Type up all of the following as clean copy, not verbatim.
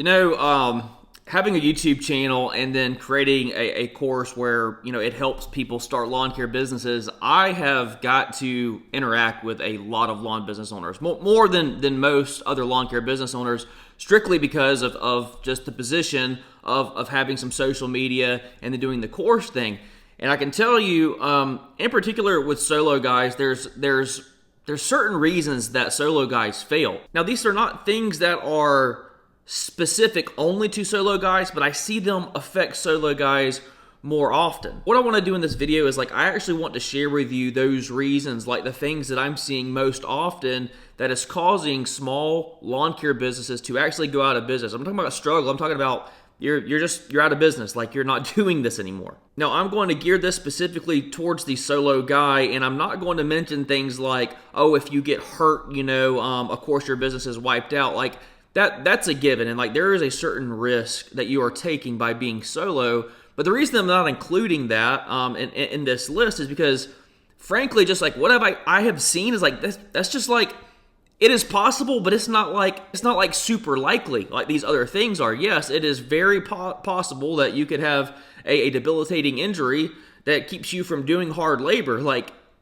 Having a YouTube channel and then creating a course where, it helps people start lawn care businesses, I have got to interact with a lot of lawn business owners, more than most other lawn care business owners, strictly because of just the position of having some social media and then doing the course thing. And I can tell you, in particular with solo guys, there's certain reasons that solo guys fail. Now, these are not things that are specific only to solo guys, but I see them affect solo guys more often. What I want to do in this video is I actually want to share with you those reasons, like the things that I'm seeing most often that is causing small lawn care businesses to actually go out of business. I'm talking about a struggle. I'm talking about you're out of business, like you're not doing this anymore. Now, I'm going to gear this specifically towards the solo guy, and I'm not going to mention things like, oh, if you get hurt, of course your business is wiped out. That's a given, and there is a certain risk that you are taking by being solo. But the reason I'm not including that in this list is because, frankly, just what I have seen is that's just it is possible, but it's not super likely like these other things are. Yes, it is very possible that you could have a debilitating injury that keeps you from doing hard labor.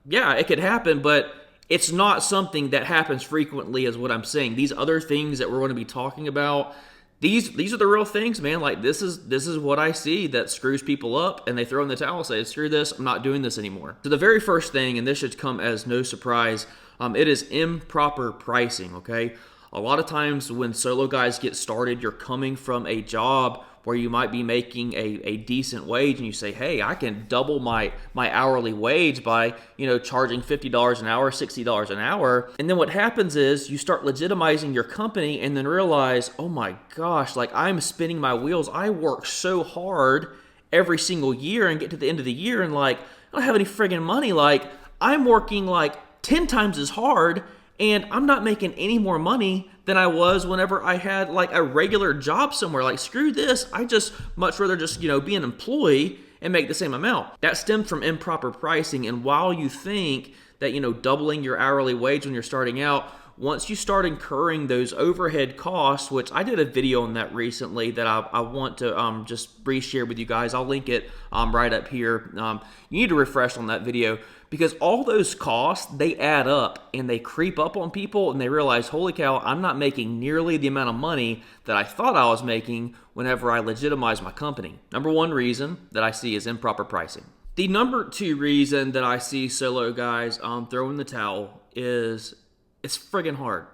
Yeah, it could happen, but it's not something that happens frequently, is what I'm saying. These other things that we're going to be talking about, these are the real things, man. This is what I see that screws people up, and they throw in the towel and say, screw this, I'm not doing this anymore. So the very first thing, and this should come as no surprise, it is improper pricing, okay? A lot of times when solo guys get started, you're coming from a job where you might be making a decent wage, and you say, hey, I can double my hourly wage by, charging $50 an hour, $60 an hour. And then what happens is you start legitimizing your company and then realize, oh my gosh, I'm spinning my wheels. I work so hard every single year and get to the end of the year and I don't have any friggin' money. I'm working 10 times as hard, and I'm not making any more money than I was whenever I had a regular job somewhere. Screw this. I just much rather just, be an employee and make the same amount. That stems from improper pricing. And while you think that, doubling your hourly wage when you're starting out, once you start incurring those overhead costs, which I did a video on that recently that I want to just re-share with you guys. I'll link it right up here. You need to refresh on that video, because all those costs, they add up and they creep up on people, and they realize, holy cow, I'm not making nearly the amount of money that I thought I was making whenever I legitimize my company. Number one reason that I see is improper pricing. The number two reason that I see solo guys throw in the towel is it's friggin' hard.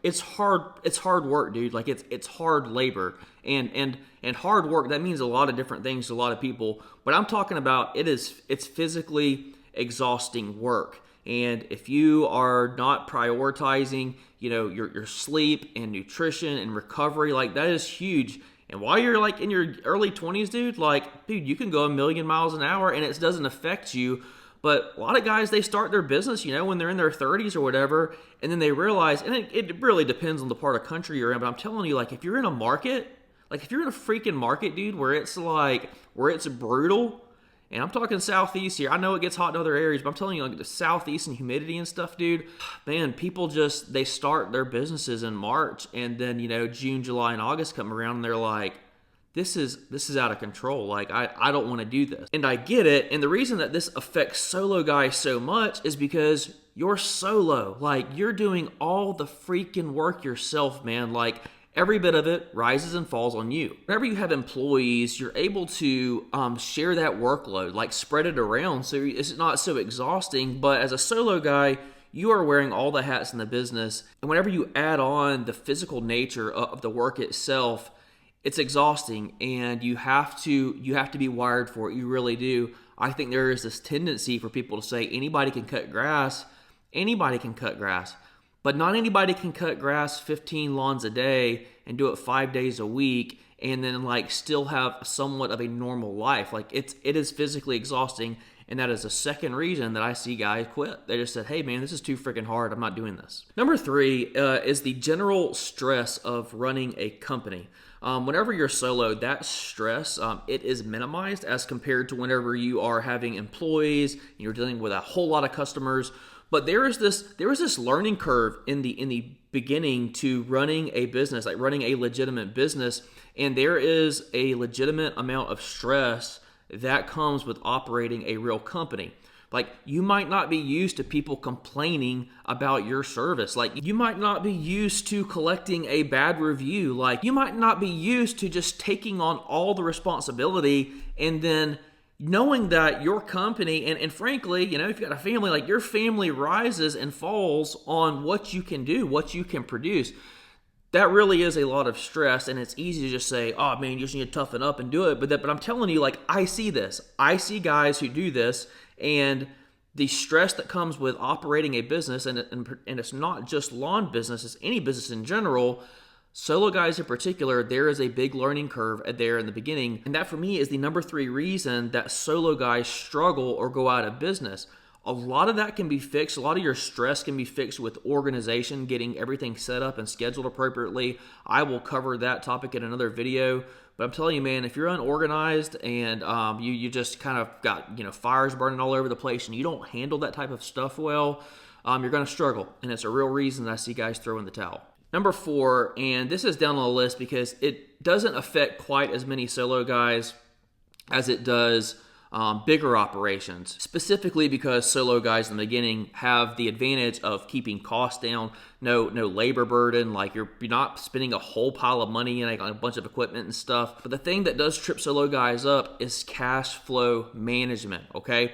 It's hard work, dude. It's hard labor. And hard work, that means a lot of different things to a lot of people. But I'm talking about it's physically exhausting work. And if you are not prioritizing, your sleep and nutrition and recovery, that is huge. And while you're in your early 20s, dude, you can go a million miles an hour and it doesn't affect you. But a lot of guys, they start their business, when they're in their 30s or whatever, and then they realize, and it really depends on the part of country you're in, but I'm telling you, if you're in a market, if you're in a freaking market, dude, where it's brutal, and I'm talking southeast here. I know it gets hot in other areas, but I'm telling you, the southeast and humidity and stuff, dude, man, people they start their businesses in March, and then, June, July, and August come around, and they're like, this is out of control. I don't want to do this. And I get it. And the reason that this affects solo guys so much is because you're solo. You're doing all the freaking work yourself, man. Every bit of it rises and falls on you. Whenever you have employees, you're able to share that workload, spread it around so it's not so exhausting. But as a solo guy, you are wearing all the hats in the business. And whenever you add on the physical nature of the work itself, it's exhausting, and you have to be wired for it. You really do. I think there is this tendency for people to say anybody can cut grass. Anybody can cut grass. But not anybody can cut grass 15 lawns a day and do it 5 days a week and then still have somewhat of a normal life. It is physically exhausting, and that is the second reason that I see guys quit. They just said, hey man, this is too freaking hard. I'm not doing this. Number three is the general stress of running a company. Whenever you're solo, that stress, it is minimized as compared to whenever you are having employees, and you're dealing with a whole lot of customers. But there is this learning curve in the beginning to running a business, like running a legitimate business, and there is a legitimate amount of stress that comes with operating a real company. Like, you might not be used to people complaining about your service. Like, you might not be used to collecting a bad review. Like, you might not be used to just taking on all the responsibility and then knowing that your company, and frankly, if you got a family, like, your family rises and falls on what you can do, what you can produce. That really is a lot of stress, and it's easy to just say, oh man, you just need to toughen up and do it. But I'm telling you, like, I see this. I see guys who do this, and the stress that comes with operating a business, and it's not just lawn business, it's any business in general. Solo guys in particular, there is a big learning curve there in the beginning, and that for me is the number 3 reason that solo guys struggle or go out of business. A lot of that can be fixed. A lot of your stress can be fixed with organization, getting everything set up and scheduled appropriately. I will cover that topic in another video. But I'm telling you, man, if you're unorganized and you just kind of got fires burning all over the place and you don't handle that type of stuff well, you're going to struggle. And it's a real reason that I see guys throw in the towel. Number 4, and this is down on the list because it doesn't affect quite as many solo guys as it does bigger operations, specifically because solo guys in the beginning have the advantage of keeping costs down, no labor burden, like you're not spending a whole pile of money on a bunch of equipment and stuff. But the thing that does trip solo guys up is cash flow management, okay?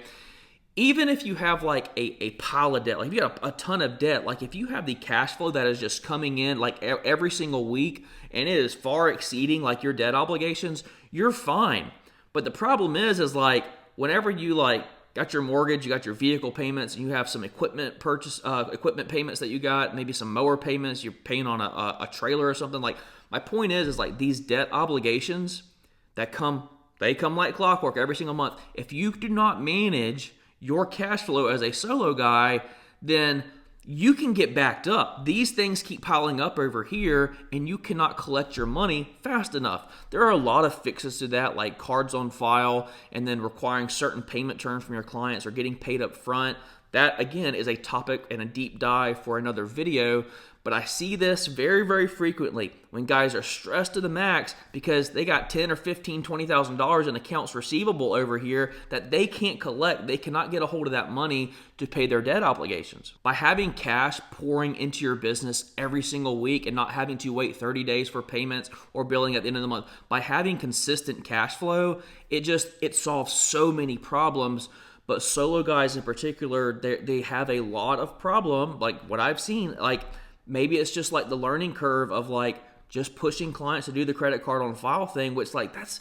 Even if you have like a pile of debt, like if you got a ton of debt, like if you have the cash flow that is just coming in like every single week and it is far exceeding like your debt obligations, you're fine. But the problem is like whenever you like got your mortgage, you got your vehicle payments, and you have some equipment payments that you got, maybe some mower payments, you're paying on a trailer or something. Like my point is like these debt obligations that come like clockwork every single month. If you do not manage your cash flow as a solo guy, then you can get backed up. These things keep piling up over here and you cannot collect your money fast enough. There are a lot of fixes to that, like cards on file and then requiring certain payment terms from your clients or getting paid up front. That, again, is a topic and a deep dive for another video. But I see this very, very frequently when guys are stressed to the max because they got $10,000 or $15,000, $20,000 in accounts receivable over here that they can't collect. They cannot get a hold of that money to pay their debt obligations. By having cash pouring into your business every single week and not having to wait 30 days for payments or billing at the end of the month, by having consistent cash flow, it solves so many problems. But solo guys in particular, they have a lot of problem, like what I've seen, like maybe it's just like the learning curve of like just pushing clients to do the credit card on file thing, which like that's,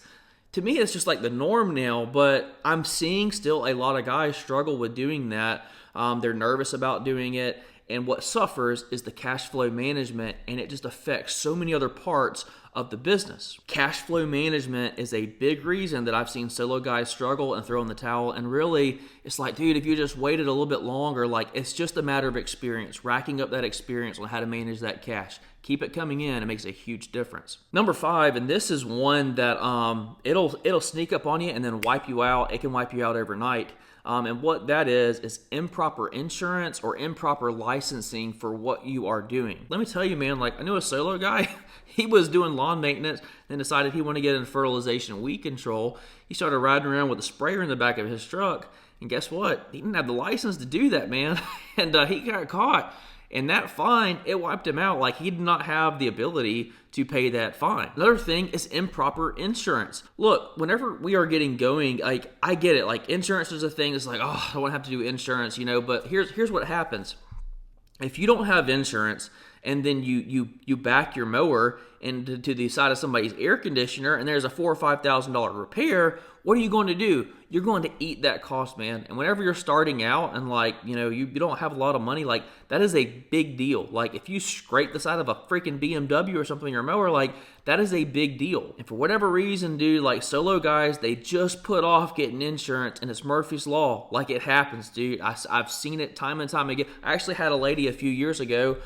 to me, it's just like the norm now. But I'm seeing still a lot of guys struggle with doing that. They're nervous about doing it. And what suffers is the cash flow management, and it just affects so many other parts of the business. Cash flow management is a big reason that I've seen solo guys struggle and throw in the towel. And really, it's like, dude, if you just waited a little bit longer, like it's just a matter of experience, racking up that experience on how to manage that cash. Keep it coming in. It makes a huge difference. Number 5, and this is one that it'll sneak up on you and then wipe you out. It can wipe you out overnight. And what that is improper insurance or improper licensing for what you are doing. Let me tell you, man, like I knew a solo guy, he was doing lawn maintenance, then decided he wanted to get in fertilization weed control. He started riding around with a sprayer in the back of his truck, and guess what? He didn't have the license to do that, man, and he got caught. And that fine, it wiped him out. Like he did not have the ability to pay that fine. Another thing is improper insurance. Look, whenever we are getting going, like I get it. Like insurance is a thing. It's like, oh, I don't want to have to do insurance, But here's what happens. If you don't have insurance and then you back your mower into the side of somebody's air conditioner and there's a $4,000 or $5,000 repair, what are you going to do? You're going to eat that cost, man. And whenever you're starting out and like, you don't have a lot of money, like that is a big deal. Like if you scrape the side of a freaking BMW or something in your mower, like that is a big deal. And for whatever reason, dude, like solo guys, they just put off getting insurance, and it's Murphy's Law. Like it happens, dude. I've seen it time and time again. I actually had a lady a few years ago.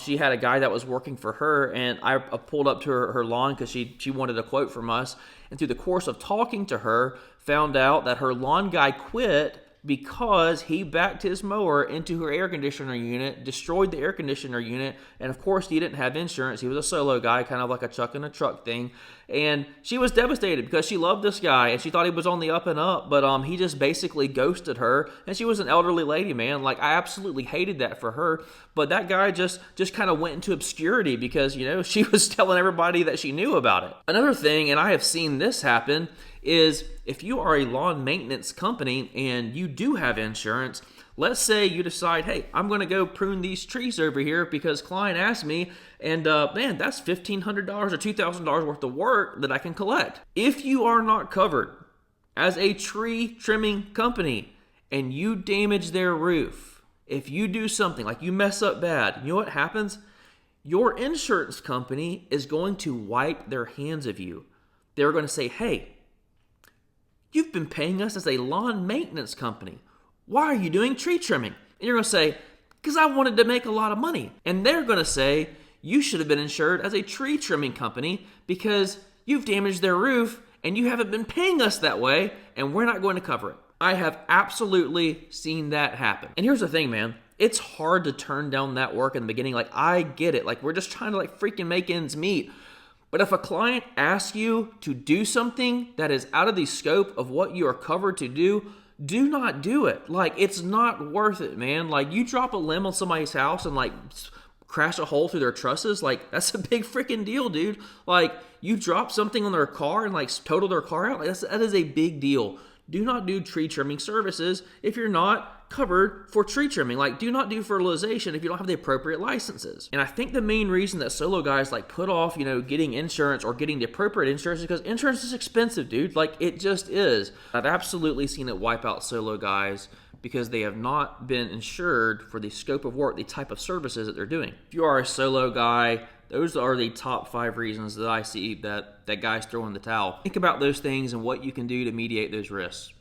She had a guy that was working for her, and I pulled up to her lawn because she wanted a quote from us. And through the course of talking to her, found out that her lawn guy quit because he backed his mower into her air conditioner unit, destroyed the air conditioner unit, and of course he didn't have insurance. He was a solo guy, kind of like a chuck in a truck thing. And she was devastated because she loved this guy and she thought he was on the up and up, but he just basically ghosted her. And she was an elderly lady, man. Like, I absolutely hated that for her. But that guy just kind of went into obscurity because, she was telling everybody that she knew about it. Another thing, and I have seen this happen, is if you are a lawn maintenance company and you do have insurance, let's say you decide, hey, I'm going to go prune these trees over here because client asked me, and man, that's $1,500 or $2,000 worth of work that I can collect. If you are not covered as a tree trimming company and you damage their roof, if you do something like you mess up bad, you know what happens? Your insurance company is going to wipe their hands of you. They're going to say, hey, you've been paying us as a lawn maintenance company. Why are you doing tree trimming? And you're going to say, because I wanted to make a lot of money. And they're going to say, you should have been insured as a tree trimming company because you've damaged their roof and you haven't been paying us that way and we're not going to cover it. I have absolutely seen that happen. And here's the thing, man. It's hard to turn down that work in the beginning. Like, I get it. Like, we're just trying to freaking make ends meet. But if a client asks you to do something that is out of the scope of what you are covered to do not do it. Like, it's not worth it, man. Like, you drop a limb on somebody's house and crash a hole through their trusses, that's a big freaking deal, dude. Like, you drop something on their car and total their car out, that is a big deal. Do not do tree trimming services if you're not covered for tree trimming. Do not do fertilization if you don't have the appropriate licenses. And I think the main reason that solo guys put off, getting insurance or getting the appropriate insurance is because insurance is expensive, dude. It just is. I've absolutely seen it wipe out solo guys because they have not been insured for the scope of work, the type of services that they're doing. If you are a solo guy, those are the top 5 reasons that I see that guys throw in the towel. Think about those things and what you can do to mediate those risks.